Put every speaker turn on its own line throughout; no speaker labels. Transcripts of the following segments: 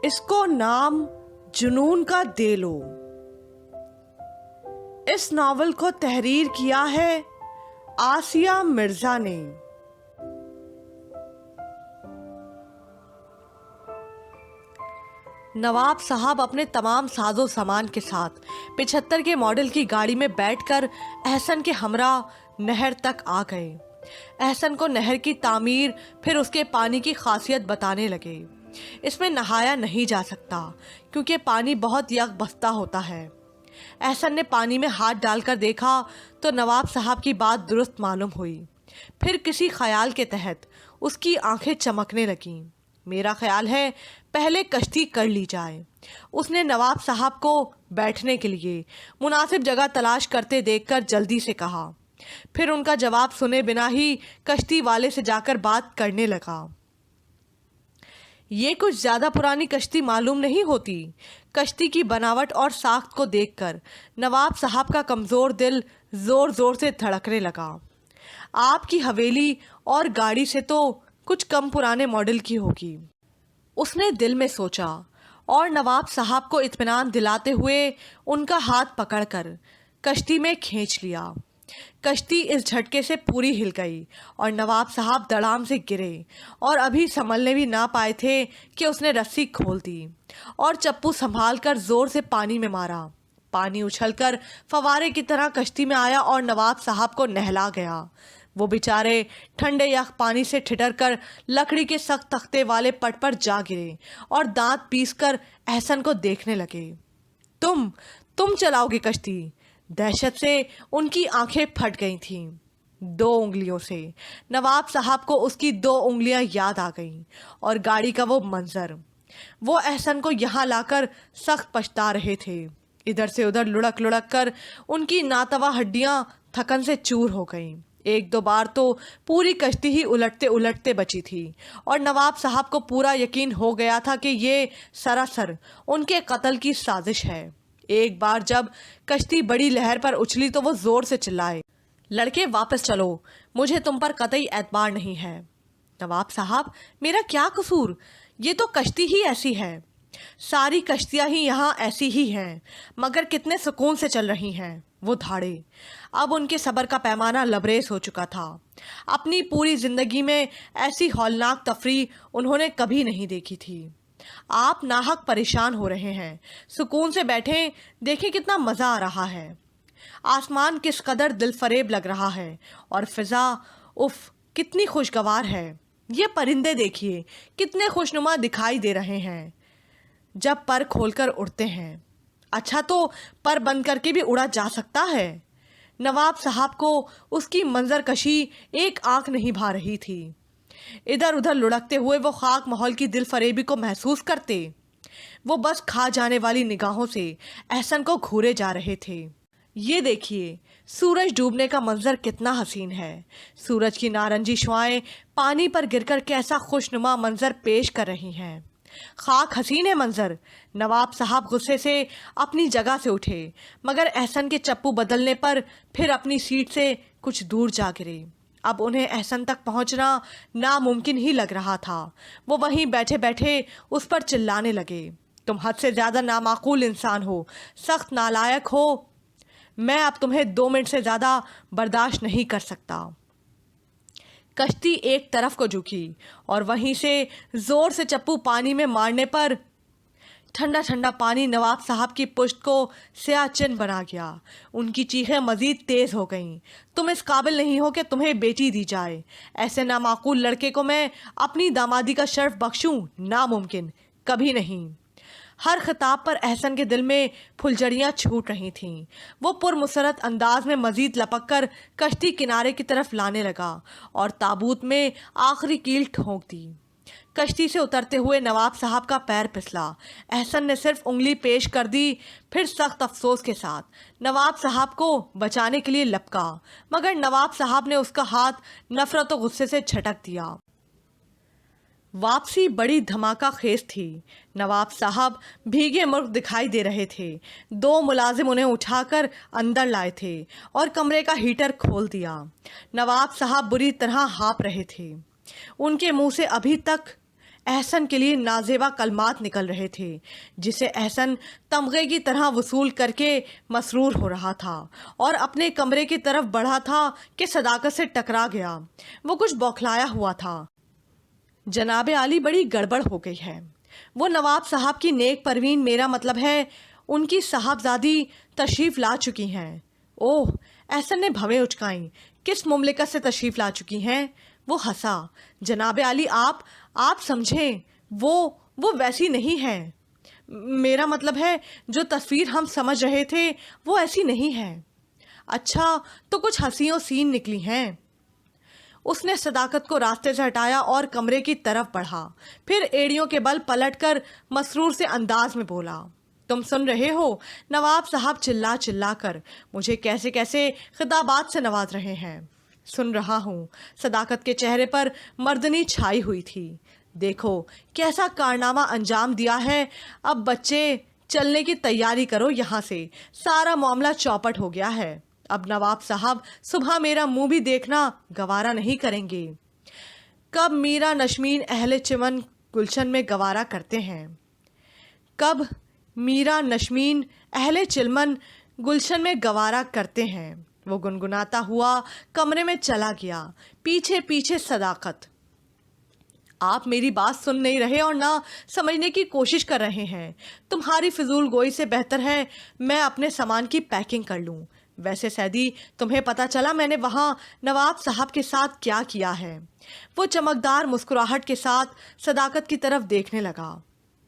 اس کو نام جنون کا دے لو۔ اس ناول کو تحریر کیا ہے آسیہ مرزا نے۔ نواب صاحب اپنے تمام ساز و سامان کے ساتھ 75 کے ماڈل کی گاڑی میں بیٹھ کر احسن کے ہمراہ نہر تک آ گئے۔ احسن کو نہر کی تعمیر پھر اس کے پانی کی خاصیت بتانے لگے۔ اس میں نہایا نہیں جا سکتا کیونکہ پانی بہت یک بستہ ہوتا ہے۔ احسن نے پانی میں ہاتھ ڈال کر دیکھا تو نواب صاحب کی بات درست معلوم ہوئی۔ پھر کسی خیال کے تحت اس کی آنکھیں چمکنے لگیں۔ میرا خیال ہے پہلے کشتی کر لی جائے۔ اس نے نواب صاحب کو بیٹھنے کے لیے مناسب جگہ تلاش کرتے دیکھ کر جلدی سے کہا۔ پھر ان کا جواب سنے بنا ہی کشتی والے سے جا کر بات کرنے لگا۔ یہ کچھ زیادہ پرانی کشتی معلوم نہیں ہوتی۔ کشتی کی بناوٹ اور ساخت کو دیکھ کر نواب صاحب کا کمزور دل زور زور سے دھڑکنے لگا۔ آپ کی حویلی اور گاڑی سے تو کچھ کم پرانے ماڈل کی ہوگی، اس نے دل میں سوچا، اور نواب صاحب کو اطمینان دلاتے ہوئے ان کا ہاتھ پکڑ کر کشتی میں کھینچ لیا۔ کشتی اس جھٹکے سے پوری ہل گئی اور نواب صاحب دڑام سے گرے اور ابھی سنبھلنے بھی نہ پائے تھے کہ اس نے رسی کھول دی اور چپو سنبھال کر زور سے پانی میں مارا۔ پانی اچھل کر فوارے کی طرح کشتی میں آیا اور نواب صاحب کو نہلا گیا۔ وہ بیچارے ٹھنڈے یک پانی سے ٹھٹر کر لکڑی کے سخت تختے والے پٹ پر جا گرے اور دانت پیس کر احسن کو دیکھنے لگے۔ تم چلاؤ گے کشتی؟ دہشت سے ان کی آنکھیں پھٹ گئی تھیں۔ 2 انگلیوں سے نواب صاحب کو اس کی 2 انگلیاں یاد آ گئیں اور گاڑی کا وہ منظر۔ وہ احسن کو یہاں لا کر سخت پچھتا رہے تھے۔ ادھر سے ادھر لڑک لڑک کر ان کی ناتواں ہڈیاں تھکن سے چور ہو گئیں۔ 1-2 بار تو پوری کشتی ہی الٹتے الٹتے بچی تھی اور نواب صاحب کو پورا یقین ہو گیا تھا کہ یہ سراسر ان کے قتل کی سازش ہے۔ ایک بار جب کشتی بڑی لہر پر اچھلی تو وہ زور سے چلائے، لڑکے واپس چلو، مجھے تم پر قطعی اعتبار نہیں ہے۔ نواب صاحب، میرا کیا قصور؟ یہ تو کشتی ہی ایسی ہے۔ ساری کشتیاں ہی یہاں ایسی ہی ہیں، مگر کتنے سکون سے چل رہی ہیں۔ وہ دھاڑے۔ اب ان کے صبر کا پیمانہ لبریز ہو چکا تھا۔ اپنی پوری زندگی میں ایسی ہولناک تفریح انہوں نے کبھی نہیں دیکھی تھی۔ آپ ناحق پریشان ہو رہے ہیں، سکون سے بیٹھیں، دیکھیں کتنا مزہ آ رہا ہے۔ آسمان کس قدر دل فریب لگ رہا ہے اور فضا کتنی خوشگوار ہے۔ یہ پرندے دیکھیے کتنے خوشنما دکھائی دے رہے ہیں جب پر کھول کر اڑتے ہیں۔ اچھا تو پر بند کر کے بھی اڑا جا سکتا ہے۔ نواب صاحب کو اس کی منظر کشی ایک آنکھ نہیں بھا رہی تھی۔ ادھر ادھر لڑکتے ہوئے وہ خاک ماحول کی دل فریبی کو محسوس کرتے۔ وہ بس کھا جانے والی نگاہوں سے احسن کو گھورے جا رہے تھے۔ یہ دیکھیے سورج ڈوبنے کا منظر کتنا حسین ہے۔ سورج کی نارنجی شعاعیں پانی پر گر کر کیسا خوشنما منظر پیش کر رہی ہیں۔ خاک حسین ہے منظر۔ نواب صاحب غصے سے اپنی جگہ سے اٹھے، مگر احسن کے چپو بدلنے پر پھر اپنی سیٹ سے کچھ دور جا گرے۔ اب انہیں احسن تک پہنچنا ناممکن ہی لگ رہا تھا۔ وہ وہیں بیٹھے بیٹھے اس پر چلانے لگے، تم حد سے زیادہ نامعقول انسان ہو، سخت نالائق ہو، میں اب تمہیں 2 منٹ سے زیادہ برداشت نہیں کر سکتا۔ کشتی ایک طرف کو جھکی اور وہیں سے زور سے چپو پانی میں مارنے پر ٹھنڈا ٹھنڈا پانی نواب صاحب کی پشت کو سیاہ چن بنا گیا۔ ان کی چیخیں مزید تیز ہو گئیں۔ تم اس قابل نہیں ہو کہ تمہیں بیٹی دی جائے۔ ایسے نامعقول لڑکے کو میں اپنی دامادی کا شرف بخشوں؟ ناممکن، کبھی نہیں۔ ہر خطاب پر احسن کے دل میں پھلجھڑیاں چھوٹ رہی تھیں۔ وہ پرمسرت انداز میں مزید لپک کر کشتی کنارے کی طرف لانے لگا اور تابوت میں آخری کیل ٹھونک دی۔ کشتی سے اترتے ہوئے نواب صاحب کا پیر پھسلا۔ احسن نے صرف انگلی پیش کر دی، پھر سخت افسوس کے ساتھ نواب صاحب کو بچانے کے لیے لپکا، مگر نواب صاحب نے اس کا ہاتھ نفرت و غصے سے جھٹک دیا۔ واپسی بڑی دھماکہ خیز تھی۔ نواب صاحب بھیگے مرغ دکھائی دے رہے تھے۔ 2 ملازم انہیں اٹھا کر اندر لائے تھے اور کمرے کا ہیٹر کھول دیا۔ نواب صاحب بری طرح ہانپ رہے تھے۔ ان کے منہ سے ابھی تک احسن کے لیے نازیبا کلمات نکل رہے تھے جسے احسن تمغے کی طرح وصول کر کے مسرور ہو رہا تھا اور اپنے کمرے کی طرف بڑھا تھا کہ صداقت سے ٹکرا گیا۔ وہ کچھ بوکھلایا ہوا تھا۔ جناب عالی، بڑی گڑبڑ ہو گئی ہے۔ وہ نواب صاحب کی نیک پروین، میرا مطلب ہے ان کی صاحبزادی تشریف لا چکی ہیں۔ اوہ، احسن نے بھویں اچکائیں۔ کس مملکت سے تشریف لا چکی ہیں؟ وہ ہنسا۔ جناب عالی، آپ سمجھیں، وہ ویسی نہیں ہے۔ میرا مطلب ہے جو تصویر ہم سمجھ رہے تھے وہ ایسی نہیں ہے۔ اچھا، تو کچھ حسین و سین نکلی ہیں۔ اس نے صداقت کو راستے سے ہٹایا اور کمرے کی طرف بڑھا، پھر ایڑیوں کے بل پلٹ کر مسرور سے انداز میں بولا، تم سن رہے ہو؟ نواب صاحب چلا کر مجھے کیسے کیسے خطابات سے نواز رہے ہیں۔ سن رہا ہوں۔ صداقت کے چہرے پر مردنی چھائی ہوئی تھی۔ دیکھو کیسا کارنامہ انجام دیا ہے۔ اب بچے، چلنے کی تیاری کرو یہاں سے، سارا معاملہ چوپٹ ہو گیا ہے۔ اب نواب صاحب صبح میرا منہ بھی دیکھنا گوارا نہیں کریں گے۔ کب میرا نشمین اہل چمن گلشن میں گوارا کرتے ہیں، کب میرا نشمین اہل چلمن گلشن میں گوارا کرتے ہیں۔ وہ گنگناتا ہوا کمرے میں چلا گیا، پیچھے پیچھے صداقت۔ آپ میری بات سن نہیں رہے اور نہ سمجھنے کی کوشش کر رہے ہیں۔ تمہاری فضول گوئی سے بہتر ہے میں اپنے سامان کی پیکنگ کر لوں۔ ویسے سیدی، تمہیں پتہ چلا میں نے وہاں نواب صاحب کے ساتھ کیا کیا ہے؟ وہ چمکدار مسکراہٹ کے ساتھ صداقت کی طرف دیکھنے لگا۔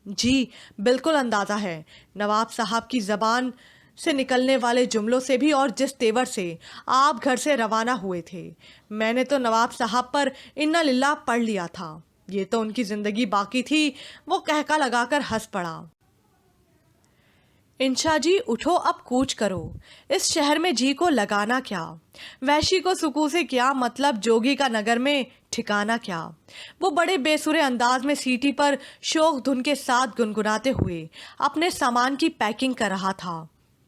جی بالکل اندازہ ہے، نواب صاحب کی زبان سے نکلنے والے جملوں سے بھی اور جس تیور سے آپ گھر سے روانہ ہوئے تھے، میں نے تو نواب صاحب پر انا للہ پڑھ لیا تھا۔ یہ تو ان کی زندگی باقی تھی۔ وہ قہقہ لگا کر ہنس پڑا۔ انشا جی اٹھو، اب کوچ کرو۔ اس شہر میں جی کو لگانا کیا؟ وحشی کو سکو سے کیا مطلب، جوگی کا نگر میں ٹھکانا کیا؟ وہ بڑے بے سرے انداز میں سیٹی پر شوق دھن کے ساتھ گنگناتے ہوئے اپنے سامان کی پیکنگ کر رہا تھا۔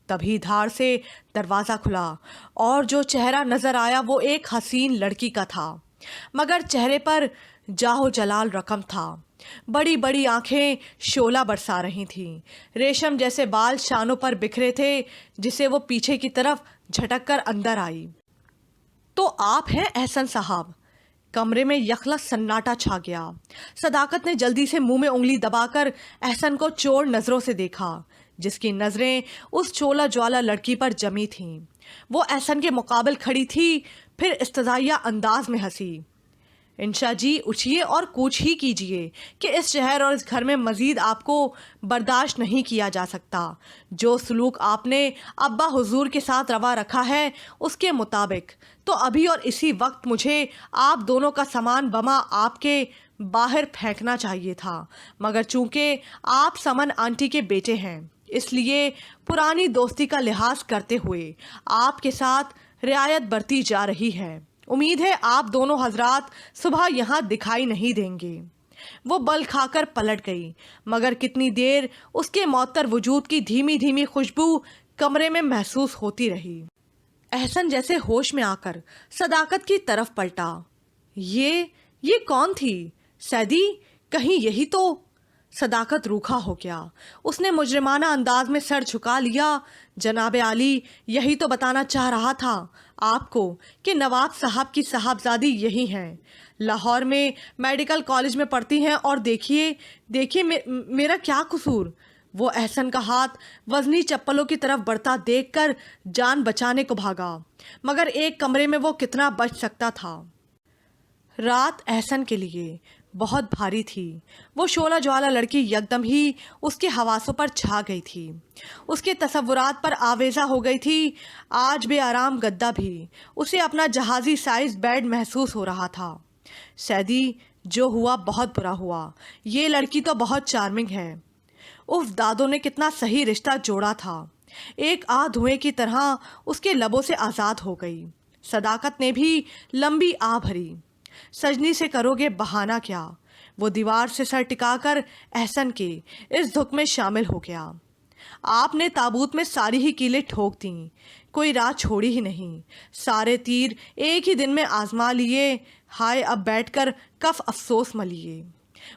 تبھی دھاڑ سے دروازہ کھلا اور جو چہرہ نظر آیا وہ ایک حسین لڑکی کا تھا، مگر چہرے پر جاہو جلال رقم تھا۔ بڑی بڑی آنکھیں شعلہ برسا رہی تھیں، ریشم جیسے بال شانوں پر بکھرے تھے، جسے وہ پیچھے کی طرف جھٹک کر اندر آئی۔ تو آپ ہیں احسن صاحب؟ کمرے میں یخلس سناٹا چھا گیا۔ صداقت نے جلدی سے منہ میں انگلی دبا کر احسن کو چور نظروں سے دیکھا، جس کی نظریں اس چولا جوالا لڑکی پر جمی تھیں۔ وہ احسن کے مقابل کھڑی تھی، پھر استدعائیہ انداز میں ہنسی۔ انشا جی اٹھیے اور کوچ ہی کیجیے کہ اس شہر اور اس گھر میں مزید آپ کو برداشت نہیں کیا جا سکتا۔ جو سلوک آپ نے ابا حضور کے ساتھ روا رکھا ہے اس کے مطابق تو ابھی اور اسی وقت مجھے آپ دونوں کا سامان بما آپ کے باہر پھینکنا چاہیے تھا، مگر چونکہ آپ سمن آنٹی کے بیٹے ہیں اس لیے پرانی دوستی کا لحاظ کرتے ہوئے آپ کے ساتھ رعایت برتی جا رہی ہے۔ امید ہے آپ دونوں حضرات صبح یہاں دکھائی نہیں دیں گے۔ وہ بل کھا کر پلٹ گئی، مگر کتنی دیر اس کے معطر وجود کی دھیمی دھیمی خوشبو کمرے میں محسوس ہوتی رہی۔ احسن جیسے ہوش میں آ کر صداقت کی طرف پلٹا۔ یہ کون تھی؟ سیدی کہیں یہی تو؟ صداقت روکھا ہو گیا۔ اس نے مجرمانہ انداز میں سر جھکا لیا۔ جناب عالی، یہی تو بتانا چاہ رہا تھا آپ کو کہ نواب صاحب کی صاحبزادی یہی ہیں، لاہور میں میڈیکل کالج میں پڑھتی ہیں، اور دیکھیے میرا کیا قصور؟ وہ احسن کا ہاتھ وزنی چپلوں کی طرف بڑھتا دیکھ کر جان بچانے کو بھاگا، مگر ایک کمرے میں وہ کتنا بچ سکتا تھا؟ رات احسن کے لیے بہت بھاری تھی۔ وہ شعلہ جوالا لڑکی یکدم ہی اس کے حواسوں پر چھا گئی تھی، اس کے تصورات پر آویزہ ہو گئی تھی۔ آج بے آرام گدا بھی اسے اپنا جہازی سائز بیڈ محسوس ہو رہا تھا۔ سیدی جو ہوا بہت برا ہوا، یہ لڑکی تو بہت چارمنگ ہے۔ اف، دادوں نے کتنا صحیح رشتہ جوڑا تھا۔ ایک آہ دھوئیں کی طرح اس کے لبوں سے آزاد ہو گئی۔ صداقت نے بھی لمبی آہ بھری۔ سجنی سے کرو گے بہانہ کیا؟ وہ دیوار سے سر ٹکا کر احسن کے اس دھک میں شامل ہو گیا۔ آپ نے تابوت میں ساری ہی کیلیں ٹھوک دیں، کوئی راہ چھوڑی ہی نہیں، سارے تیر ایک ہی دن میں آزما لیے۔ ہائے اب بیٹھ کر کف افسوس ملیے۔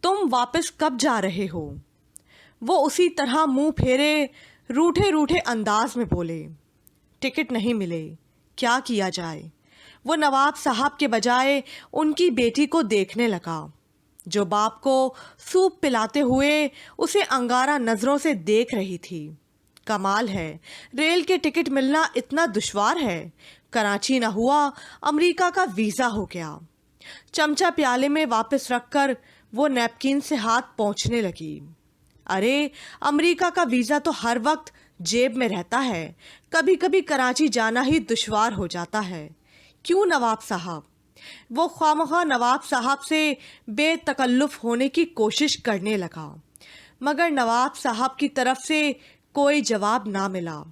تم واپس کب جا رہے ہو؟ وہ اسی طرح منہ پھیرے روٹھے روٹھے انداز میں بولے۔ ٹکٹ نہیں ملے، کیا کیا جائے؟ وہ نواب صاحب کے بجائے ان کی بیٹی کو دیکھنے لگا، جو باپ کو سوپ پلاتے ہوئے اسے انگارہ نظروں سے دیکھ رہی تھی۔ کمال ہے، ریل کے ٹکٹ ملنا اتنا دشوار ہے۔ کراچی نہ ہوا، امریکہ کا ویزا ہو گیا۔ چمچہ پیالے میں واپس رکھ کر وہ نیپکن سے ہاتھ پونچھنے لگی۔ ارے، امریکہ کا ویزا تو ہر وقت جیب میں رہتا ہے، کبھی کبھی کراچی جانا ہی دشوار ہو جاتا ہے۔ کیوں نواب صاحب؟ وہ خوامخواہ نواب صاحب سے بے تکلف ہونے کی کوشش کرنے لگا، مگر نواب صاحب کی طرف سے کوئی جواب نہ ملا،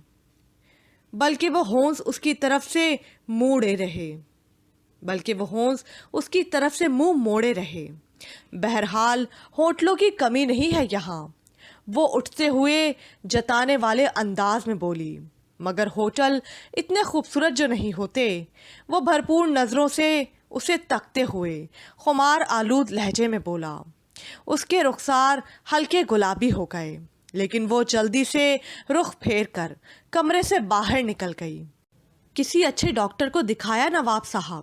بلکہ وہ ہونس اس کی طرف سے منہ موڑے رہے۔ بہرحال ہوٹلوں کی کمی نہیں ہے یہاں، وہ اٹھتے ہوئے جتانے والے انداز میں بولی، مگر ہوٹل اتنے خوبصورت جو نہیں ہوتے۔ وہ بھرپور نظروں سے اسے تکتے ہوئے خمار آلود لہجے میں بولا۔ اس کے رخسار ہلکے گلابی ہو گئے، لیکن وہ جلدی سے رخ پھیر کر کمرے سے باہر نکل گئی۔ کسی اچھے ڈاکٹر کو دکھایا نواب صاحب؟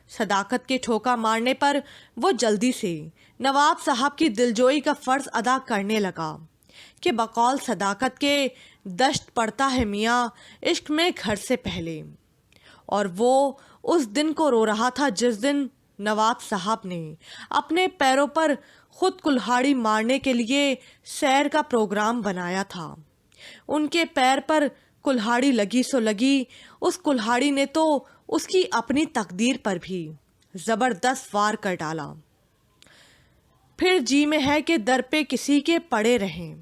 صداقت کے ٹھوکا مارنے پر وہ جلدی سے نواب صاحب کی دلجوئی کا فرض ادا کرنے لگا کہ بقول صداقت کے دشت پڑتا ہے میاں عشق میں گھر سے پہلے۔ اور وہ اس دن کو رو رہا تھا جس دن نواب صاحب نے اپنے پیروں پر خود کلہاڑی مارنے کے لیے سیر کا پروگرام بنایا تھا۔ ان کے پیر پر کلہاڑی لگی سو لگی، اس کلہاڑی نے تو اس کی اپنی تقدیر پر بھی زبردست وار کر ڈالا۔ پھر جی میں ہے کہ در پہ کسی کے پڑے رہیں،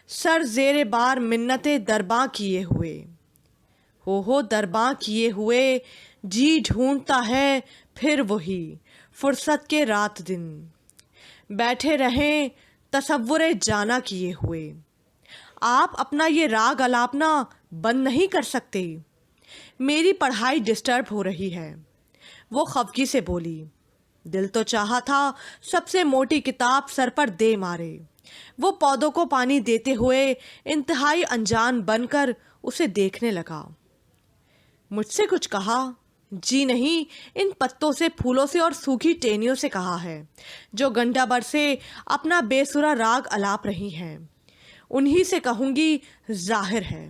سر زیر بار منتیں درباں کیے ہوئے، ہو درباں کیے ہوئے، جی ڈھونڈتا ہے پھر وہی فرصت کے رات دن، بیٹھے رہیں تصور جانا کیے ہوئے۔ آپ اپنا یہ راگ الاپنا بند نہیں کر سکتے؟ میری پڑھائی ڈسٹرب ہو رہی ہے، وہ خفگی سے بولی۔ دل تو چاہا تھا سب سے موٹی کتاب سر پر دے مارے۔ وہ پودوں کو پانی دیتے ہوئے انتہائی انجان بن کر اسے دیکھنے لگا۔ مجھ سے کچھ کہا؟ جی نہیں، ان پتوں سے، پھولوں سے اور سوکھی ٹینیوں سے کہا ہے، جو گنڈا بر سے اپنا بے سرا راگ الاپ رہی ہیں، انہی سے کہوں گی، ظاہر ہے۔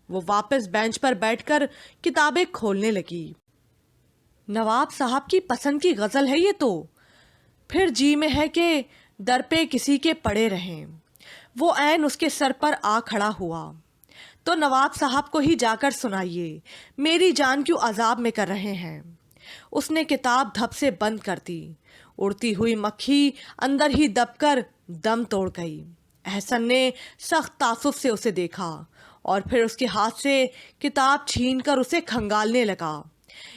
وہ واپس بینچ پر بیٹھ کر کتابیں کھولنے لگی۔ نواب صاحب کی پسند کی غزل ہے یہ تو۔ پھر جی میں ہے کہ در پہ کسی کے پڑے رہیں، وہ عین اس کے سر پر آ کھڑا ہوا۔ تو نواب صاحب کو ہی جا کر سنائیے، میری جان کیوں عذاب میں کر رہے ہیں۔ اس نے کتاب دھپ سے بند کر دی۔ اڑتی ہوئی مکھی اندر ہی دب کر دم توڑ گئی۔ احسن نے سخت تعصب سے اسے دیکھا اور پھر اس کے ہاتھ سے کتاب چھین کر اسے کھنگالنے لگا۔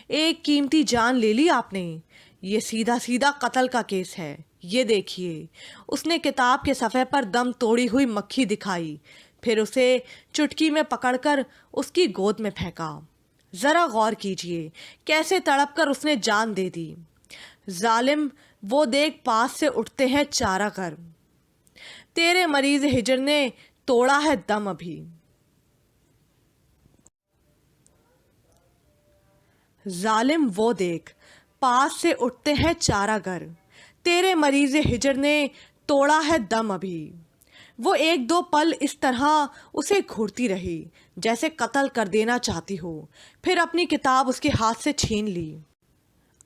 ایک قیمتی جان لے لی آپ نے، یہ سیدھا سیدھا قتل کا کیس ہے، یہ دیکھیے۔ اس نے کتاب کے صفحے پر دم توڑی ہوئی مکھی دکھائی، پھر اسے چٹکی میں پکڑ کر اس کی گود میں پھینکا۔ ذرا غور کیجئے کیسے تڑپ کر اس نے جان دے دی۔ ظالم، وہ دیکھ پاس سے اٹھتے ہیں چارہ گر، تیرے مریض ہجر نے توڑا ہے دم ابھی۔ ظالم، وہ دیکھ پاس سے اٹھتے ہیں چارہ گر، تیرے مریض ہجر نے توڑا ہے دم ابھی۔ وہ ایک دو پل اس طرح اسے گھورتی رہی جیسے قتل کر دینا چاہتی ہو، پھر اپنی کتاب اس کے ہاتھ سے چھین لی۔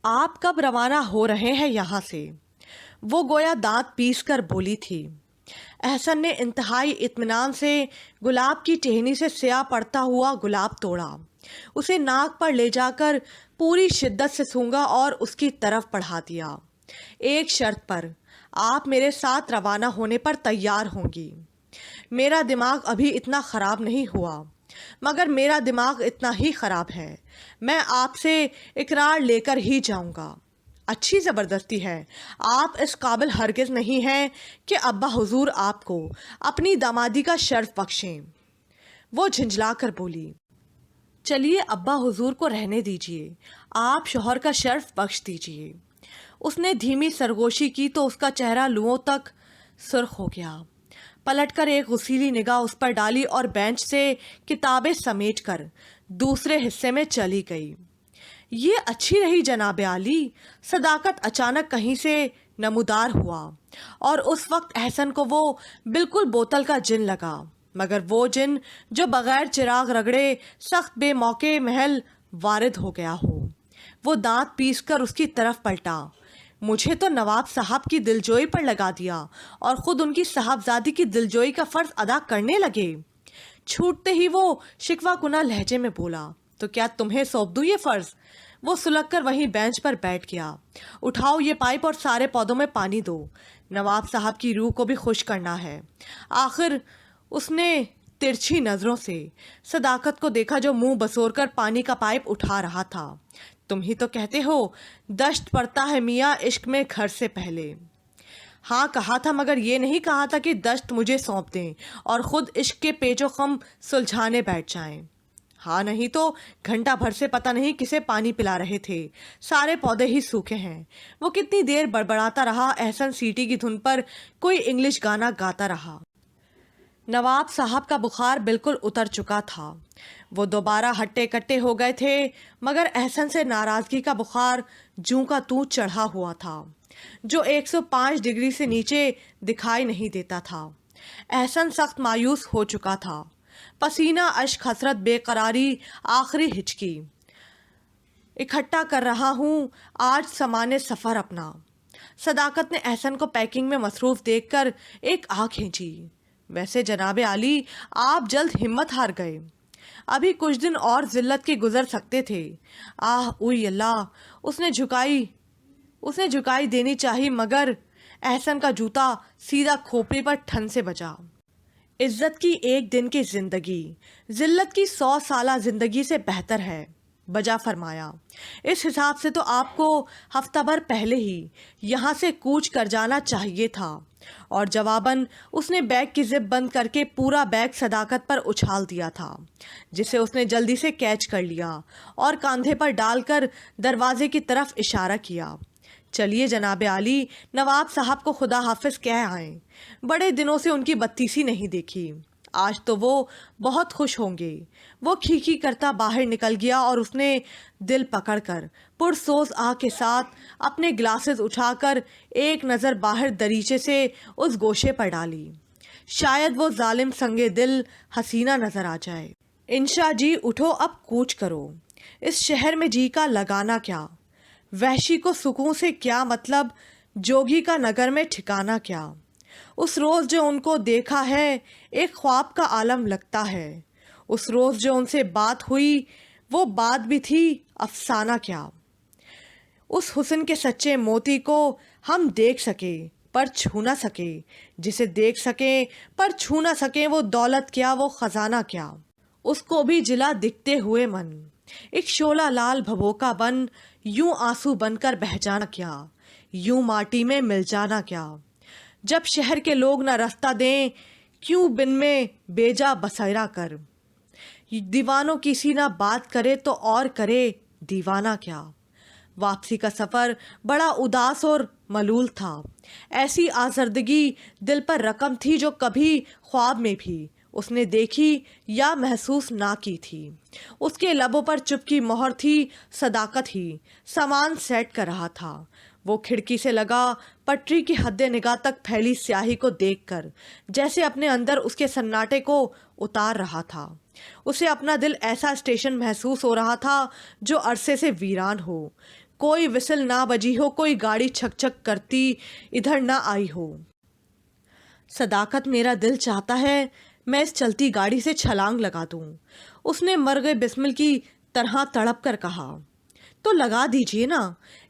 آپ کب روانہ ہو رہے ہیں یہاں سے؟ وہ گویا دانت پیس کر بولی تھی۔ احسن نے انتہائی اطمینان سے گلاب کی ٹہنی سے سیاہ پڑتا ہوا گلاب توڑا، اسے ناک پر لے جا کر پوری شدت سے سونگھا اور اس کی طرف بڑھا دیا۔ ایک شرط پر، آپ میرے ساتھ روانہ ہونے پر تیار ہوں گی۔ میرا دماغ ابھی اتنا خراب نہیں ہوا، مگر میرا دماغ اتنا ہی خراب ہے، میں آپ سے اقرار لے کر ہی جاؤں گا۔ اچھی زبردستی ہے، آپ اس قابل ہرگز نہیں ہیں کہ ابا حضور آپ کو اپنی دامادی کا شرف بخشیں۔ وہ جھنجھلا کر بولی۔ چلیے ابا حضور کو رہنے دیجئے، آپ شوہر کا شرف بخش دیجئے۔ اس نے دھیمی سرگوشی کی تو اس کا چہرہ لوؤں تک سرخ ہو گیا۔ پلٹ کر ایک غسیلی نگاہ اس پر ڈالی اور بینچ سے کتابیں سمیٹ کر دوسرے حصے میں چلی گئی۔ یہ اچھی رہی جناب عالی۔ صداقت اچانک کہیں سے نمودار ہوا اور اس وقت احسن کو وہ بالکل بوتل کا جن لگا، مگر وہ جن جو بغیر چراغ رگڑے سخت بے موقع محل وارد ہو گیا ہو۔ وہ دانت پیس کر اس کی طرف پلٹا۔ مجھے تو نواب صاحب کی دلجوئی پر لگا دیا اور خود ان کی صاحبزادی کی دلجوئی کا فرض ادا کرنے لگے۔ چھوٹتے ہی وہ شکوہ کنہ لہجے میں بولا، تو کیا تمہیں سونپ دوں یہ فرض؟ وہ سلگ کر وہیں بینچ پر بیٹھ گیا۔ اٹھاؤ یہ پائپ اور سارے پودوں میں پانی دو، نواب صاحب کی روح کو بھی خوش کرنا ہے۔ آخر اس نے ترچھی نظروں سے صداقت کو دیکھا جو منہ بسور کر پانی کا پائپ اٹھا رہا تھا۔ تم ہی تو کہتے ہو دشت پڑتا ہے میاں عشق میں گھر سے پہلے۔ ہاں کہا تھا، مگر یہ نہیں کہا تھا کہ دشت مجھے سونپ دیں اور خود عشق کے پیچ و خم سلجھانے بیٹھ جائیں۔ ہاں نہیں تو گھنٹہ بھر سے پتہ نہیں کسے پانی پلا رہے تھے، سارے پودے ہی سوکھے ہیں۔ وہ کتنی دیر بڑبڑاتا رہا۔ احسن سیٹی کی دھن پر کوئی انگلش گانا گاتا رہا۔ نواب صاحب کا بخار بالکل اتر چکا تھا۔ وہ دوبارہ ہٹے کٹے ہو گئے تھے، مگر احسن سے ناراضگی کا بخار جوں کا توں چڑھا ہوا تھا، جو 105 ڈگری سے نیچے دکھائی نہیں دیتا تھا۔ احسن سخت مایوس ہو چکا تھا۔ پسینہ، اشک، حسرت، بے قراری، آخری ہچکی اکٹھا کر رہا ہوں آج سامان سفر اپنا۔ صداقت نے احسن کو پیکنگ میں مصروف دیکھ کر ایک آہ کھینچی۔ ویسے جناب عالی، آپ جلد ہمت ہار گئے، ابھی کچھ دن اور ذلت کے گزر سکتے تھے۔ آہ اوئی اللہ، اس نے جھکائی دینی چاہی، مگر احسن کا جوتا سیدھا کھوپڑی پر ٹھن سے بجا۔ عزت کی ایک دن کی زندگی ذلت کی 100 سالہ زندگی سے بہتر ہے، بجا فرمایا۔ اس حساب سے تو آپ کو ہفتہ بھر پہلے ہی یہاں سے کوچ کر جانا چاہیے تھا۔ اور جواباً اس نے بیگ کی زپ بند کر کے پورا بیگ صداقت پر اچھال دیا تھا، جسے اس نے جلدی سے کیچ کر لیا اور کاندھے پر ڈال کر دروازے کی طرف اشارہ کیا۔ چلیے جناب عالی، نواب صاحب کو خدا حافظ کہہ آئیں، بڑے دنوں سے ان کی بتیسی نہیں دیکھی، آج تو وہ بہت خوش ہوں گے۔ وہ کھیکھی کرتا باہر نکل گیا اور اس نے دل پکڑ کر پرسوز آہ کے ساتھ اپنے گلاسز اٹھا کر ایک نظر باہر دریچے سے اس گوشے پر ڈالی، شاید وہ ظالم سنگے دل حسینہ نظر آ جائے۔ انشا جی اٹھو، اب کوچ کرو، اس شہر میں جی کا لگانا کیا، وحشی کو سکون سے کیا مطلب، جوگی کا نگر میں ٹھکانا کیا۔ اس روز جو ان کو دیکھا ہے ایک خواب کا عالم لگتا ہے، اس روز جو ان سے بات ہوئی وہ بات بھی تھی افسانہ کیا۔ اس حسن کے سچے موتی کو ہم دیکھ سکے پر چھو نہ سکے، جسے دیکھ سکیں پر چھو نہ سکیں، وہ دولت کیا، وہ خزانہ کیا۔ اس کو بھی جلا دکھتے ہوئے من، ایک شعلہ لال بھبوکا بن، یوں آنسو بن کر بہہ جانا کیا، یوں ماٹی میں مل جانا کیا۔ جب شہر کے لوگ نہ رستہ دیں، کیوں بن میں بیجا بسیرا کر، دیوانوں کی سی نہ بات کرے تو اور کرے دیوانہ کیا۔ واپسی کا سفر بڑا اداس اور ملول تھا، ایسی آزردگی دل پر رقم تھی جو کبھی خواب میں بھی اس نے دیکھی یا محسوس نہ کی تھی۔ اس کے لبوں پر چپکی مہر تھی، صداقت ہی سامان سیٹ کر رہا تھا۔ وہ کھڑکی سے لگا پٹری کی حد نگاہ تک پھیلی سیاہی کو دیکھ کر جیسے اپنے اندر اس کے سناٹے کو اتار رہا تھا۔ اسے اپنا دل ایسا اسٹیشن محسوس ہو رہا تھا جو عرصے سے ویران ہو، کوئی وسل نہ بجی ہو، کوئی گاڑی چھک چھک کرتی ادھر نہ آئی ہو۔ صداقت، میرا دل چاہتا ہے میں اس چلتی گاڑی سے چھلانگ لگا دوں، اس نے مرغ بسمل کی طرح تڑپ کر کہا۔ تو لگا دیجیے نا،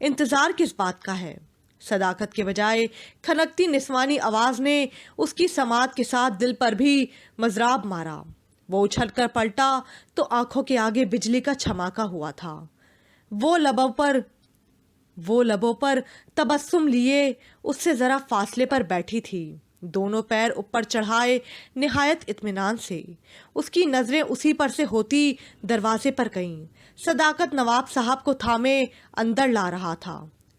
انتظار کس بات کا ہے؟ صداقت کے بجائے کھنکتی نسوانی آواز نے اس کی سماعت کے ساتھ دل پر بھی مضراب مارا۔ وہ اچھل کر پلٹا تو آنکھوں کے آگے بجلی کا چھماکا ہوا تھا۔ وہ لبوں پر تبسم لیے اس سے ذرا فاصلے پر بیٹھی تھی، دونوں پیر اوپر چڑھائے نہایت اطمینان سے۔ اس کی نظریں اسی پر سے ہوتی دروازے پر گئیں۔ صداقت نواب صاحب کو تھامے اندر لا رہا تھا۔